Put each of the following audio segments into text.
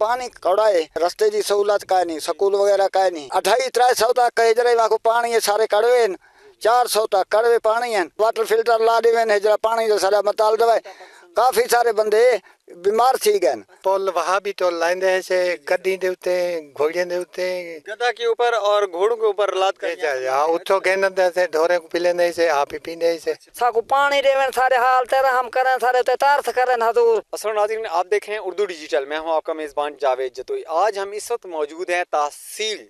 पानी कौड़ा है, रस्ते की सहूलत का नहीं, स्कूल वगैरह का नहीं। 250-300 तक कहे जरा वहाँ को पानी है, सारे कड़वे 400 तक कड़वे पानी है। वाटर फिल्टर ला देवे है जरा पानी जो सारा मताल दवाए। काफी सारे बंदे बीमार थी गए। पुल वहाँ भी तो लाइंदे से गड्डी दे उते घोड़े दे उते गधा के ऊपर और घोड़ों के ऊपर लाद कर हाँ उठो कहने दे से ढोरे को पिले नहीं से आप ही पीने से साकू पानी देवे सारे हाल तेरा हम करें सारे तारस करें हजूर। अस्सलाम नाज़रीन, आप देख रहे हैं उर्दू डिजिटल। मैं हूं आपका मेज़बान जावेद जतोई। आज हम इस वक्त मौजूद हैं तहसील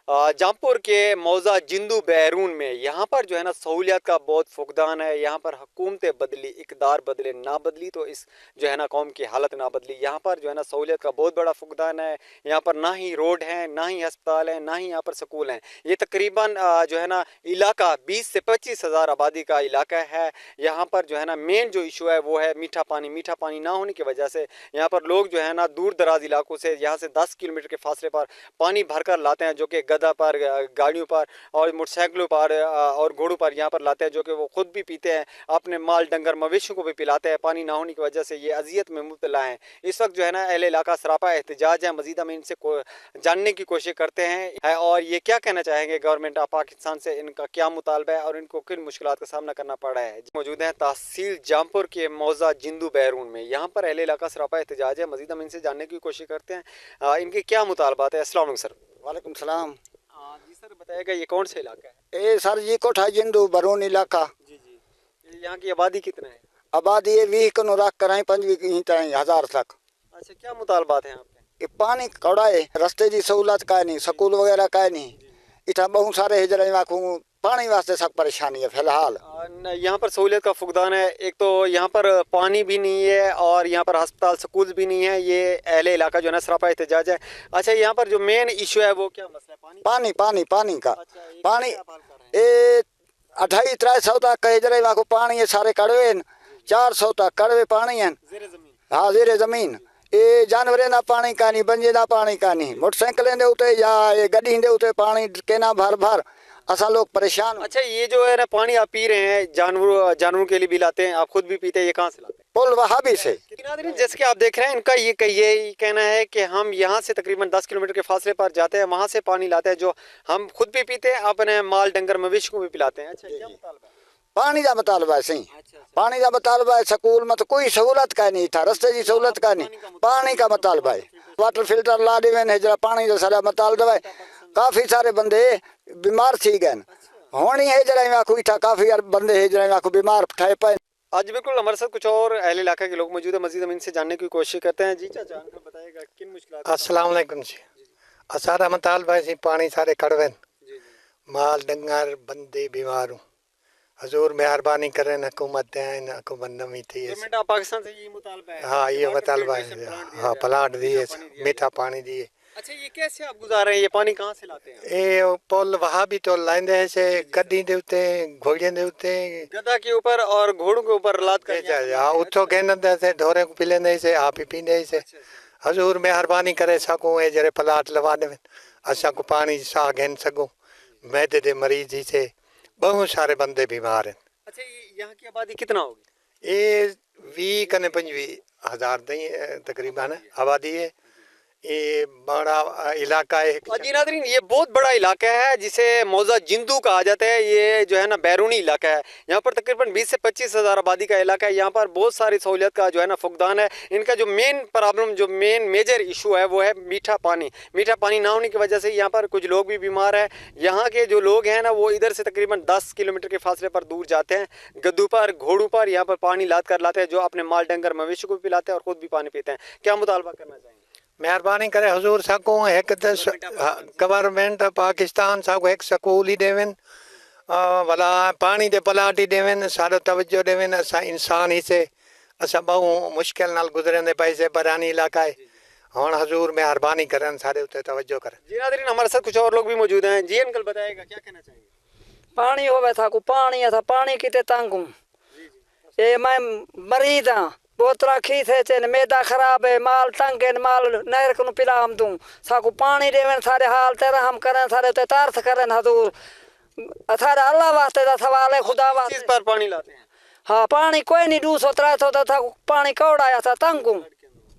जौनपुर के मौजा जिंदू बैरून में। यहाँ पर जो है ना सहूलियत का बहुत फुकदान है। यहाँ पर हुकूमतें बदली, इक़दार बदले, ना बदली तो इस जो है ना कौम की हालत ना बदली। यहाँ पर जो है ना सहूलियत का बहुत बड़ा फुकदान है। यहाँ पर ना ही रोड है, ना ही अस्पताल है, ना ही यहाँ पर स्कूल हैं। ये तकरीबन जो है ना इलाका 20 से 25 हज़ार आबादी का इलाका है। यहाँ पर जो है ना मेन जो इशू है वो है मीठा पानी। मीठा पानी ना होने की वजह से यहाँ पर लोग जो है ना दूर दराज इलाकों से यहाँ से 10 किलोमीटर के फासले पर पानी भरकर लाते हैं, जो कि गधा पर, गाड़ियों पर और मोटरसाइकिलों पर और घोड़ों पर यहाँ पर लाते हैं, जो कि वो खुद भी पीते हैं, अपने माल डंगर मवेशियों को भी पिलाते हैं। पानी ना होने की वजह से ये अजियत में मुब्तला हैं। इस वक्त जो है ना अहले इलाका सरापा एहतजाज है। मज़ीद हम इनसे जानने की कोशिश करते हैं और ये क्या कहना चाहेंगे गवर्नमेंट ऑफ पाकिस्तान से, इनका क्या मुतालबा है और इनको किन मुश्किलात का सामना करना पड़ा है। मौजूद हैं तहसील जौनपुर के मौजा जिंदू बैरून में। यहाँ पर अहले इलाका सरापा एहतजाज है। मज़ीद हम इनसे जानने की कोशिश करते हैं इनके क्या मुतालबात है। अस्सलाम वालेकुम सर। वालेकुम सलाम। जी सर, बताइएगा ये कौन सा इलाका है? ए सर जी कोठा जिंदू बैरून इलाका। जी जी, यहाँ की आबादी कितना है? आबादी ये 20 कनो रख कर 5,000 तक। अच्छा, क्या मुतालबात है यहाँ पे? ये पानी कौड़ा है, रस्ते की सहूलत का नहीं, स्कूल वगैरह का नहीं। इतना बहुत सारे हिजरा वाकू पानी वास्ते सब परेशानी है फिलहाल। यहाँ पर सहूलियत का फुकदान है। एक तो यहाँ पर पानी भी नहीं है और यहाँ पर अस्पताल स्कूल भी नहीं है। ये अहले इलाका जो है ना सरापा एहतजाज है। अच्छा, यहाँ पर जो मेन इशू है वो क्या मसला है? पानी पानी पानी का। अच्छा, पानी ये 250-300 तक कहे जरा वहाँ को पानी है, सारे कड़वे 400 तक कड़वे पानी है। हाँ ज़ेरे ज़मीन। ये जानवरें ना पानी का नहीं, बंजे ना पानी का नहीं, मोटरसाइकिलें दे उते या ये गड्डी दे उते पानी के ना भर भर असा लोग परेशान। अच्छा, ये जो है ना पानी आप पी रहे हैं, जानवरों के लिए भी लाते हैं, आप खुद भी पीते हैं, ये कहाँ से लाते हैं? पुल वहाबी से। जैसे कि आप देख रहे हैं, इनका ये कहना है कि हम यहाँ से तकरीबन 10 किलोमीटर के फासले पर जाते हैं, वहाँ से पानी लाते हैं, जो हम खुद भी पीते हैं, अपने माल डंगर मवेशी को भी पिलाते हैं। अच्छा, क्या मुतालबा है? पानी का मुतालबा है सही। अच्छा, पानी का मुतालबा है। स्कूल में तो कोई सहूलत का नहीं था, रस्ते की सहूलत का नहीं, पानी का मुतालबा है। वाटर फिल्टर ला देवे है जरा पानी जो सारा मताल दवाए। काफी सारे बंदे बीमार थी गए। होनी है जरा वहाँ कोई था, काफी बंदे है जरा वहाँ को बीमार ठाए पाए। आज बिल्कुल हमारे साथ कुछ और अहले इलाका के लोग मौजूद है। मजीद हम इनसे जानने की कोशिश करते हैं। जी चाचा, बताइएगा किन मुश्किलात? अस्सलाम वालेकुम जी। सारा मुतालबा है पानी सारे कड़वे माल डंगर बंदे बीमार हूँ। हजूर मेहरबानी करें, हुकूमत हुकूमत नमी थी। गवर्नमेंट ऑफ पाकिस्तान से ये मुतालबा है? हाँ ये मुतालबा है। हाँ प्लांट दिए, मीठा पानी दिए। अच्छा, ये कैसे आप गुजार रहे हैं? ये पानी कहाँ से लाते हैं? ये पुल वहाँ भी तो लाइंदे से गड्डी दे उते घोड़े दे उते गधा के ऊपर और घोड़ों के ऊपर लाद कर। हाँ उठो कहने दे से ढोरे को पिले नहीं से आप ही पीने से। हजूर मेहरबानी करे सकूँ ये जरे प्लाट लगा दे असा को पानी सा घेन सकूँ। मैदे दे मरीज ही से बहुत सारे बंदे बीमार हैं। अच्छा, यहाँ की आबादी कितना होगी? ये 20 कने 25 हज़ार तकरीबन आबादी है। ये बड़ा इलाका है। जी नाज़रीन, ये बहुत बड़ा इलाका है जिसे मौजा जिंदू कहा जाता है। ये जो है ना बैरूनी इलाका है। यहाँ पर तकरीबन 20 से 25 हज़ार आबादी का इलाका है। यहाँ पर बहुत सारी सहूलियत का जो है ना फुकदान है। इनका जो मेन प्रॉब्लम, जो मेजर इशू है वो है मीठा पानी। मीठा पानी ना होने की वजह से यहाँ पर कुछ लोग भी बीमार हैं। यहाँ के जो लोग हैं ना वो इधर से तकरीबन 10 किलोमीटर के फासले पर दूर जाते हैं, गद्दू पर घोड़ों पर यहाँ पर पानी लाद कर लाते हैं, जो अपने माल डंगर मवेशी को भी पिलाते हैं और खुद भी पानी पीते हैं। क्या मुतालबा करना चाहेंगे? मेहरबानी करे हजूर सकूँ एक गवर्नमेंट पाकिस्तान साको एक स्कूल ही देवन भला पानी दे प्लाट ही देवन, सारो तवज्जो देवन। असा इंसान ही से असा बहु मुश्किल नाल गुजरेंदे पैसे बरानी इलाका है। हुण हजूर मेहरबानी करन सारे उते तवज्जो करें। जी नाज़रीन, हमारे साथ कुछ और लोग भी मौजूद हैं। जी अंकल, बताइएगा क्या कहना चाहेंगे? पानी होवे था को पानी है था, पानी किते तंग हूँ। ये मैं मरीज हाँ, बोतला खीस है चेन, मैदा खराब है, माल तंग है, माल नहर को पिला हम दूँ। साकू पानी देवे सारे हाल तेरा हम करें सारे तारस करें हजूर। सारे अल्लाह वास्ते का सवाल है, खुदा वास्ते। किस पर पानी लाते हैं? हाँ पानी कोई नहीं 200-300 था, पानी कौड़ा आया था तंग हूँ।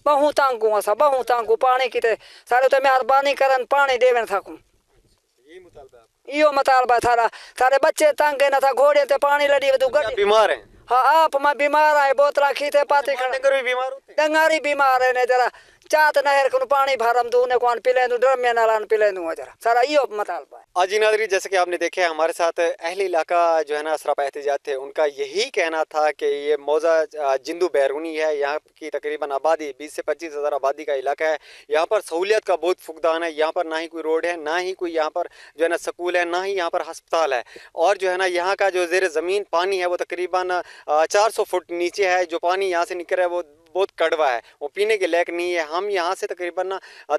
बहु तंग हूँ असा बहु तंग हूँ पानी की सारे तो मेहरबानी करन पानी देवन थाकू यही मुतालबा है इो मतालबा थारा सारे बच्चे तंग है ना था घोड़े ते पानी लड़ी तू आपका। आप बीमार हैं हाँ आप मैं बीमार आए बोतला खीते पाते खड़ा डंगर भी बीमार होते हैं डंगारी बीमार है ने जरा चात नहर को पानी भरम दू ने कौन पिले दू ड्रम में नालान पिले दू जरा सारा इो मतालबा है। जी नाज़रीन, जैसे कि आपने देखे हमारे साथ अहले इलाका जो है ना असराप एहतजाज थे, उनका यही कहना था कि ये मौजा जिंदू बैरूनी है, यहाँ की तकरीबन आबादी 20 से 25 हज़ार आबादी का इलाका है। यहाँ पर सहूलियत का बहुत फुकदान है। यहाँ पर ना ही कोई रोड है, ना ही कोई यहाँ पर जो है ना स्कूल है, ना ही यहाँ पर अस्पताल है। और जो है ना यहाँ का जो ज़ेर ज़मीन पानी है वो तकरीबन 400 फुट नीचे है। जो पानी यहाँ से निकल रहा है वो बहुत कड़वा है, वो पीने के लायक नहीं है। हम यहाँ से तकरीबन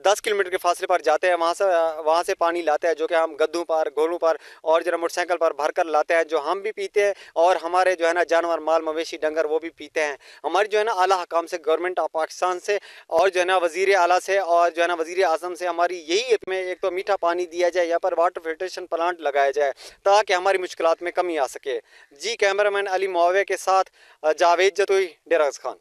10 किलोमीटर के फासले पर जाते हैं, वहाँ से पानी लाते हैं, जो कि हम गद्दों पर, घोड़ों पर और जो है मोटरसाइकिल पर भर कर लाते हैं, जो हम भी पीते हैं और हमारे जो है ना जानवर, माल मवेशी, डंगर वो भी पीते हैं। हमारी जो है ना आला हकाम से, गवर्नमेंट ऑफ पाकिस्तान से और जो है ना वज़ीर आला से और जो है ना वज़ीर आज़म से हमारी यही में एक तो मीठा पानी दिया जाए, यहाँ पर वाटर फिल्ट्रेशन प्लांट लगाया जाए ताकि हमारी मुश्किलात में कमी आ सके। जी कैमरामैन अली मुआवे के साथ जावेद जतोई, डेरा खान।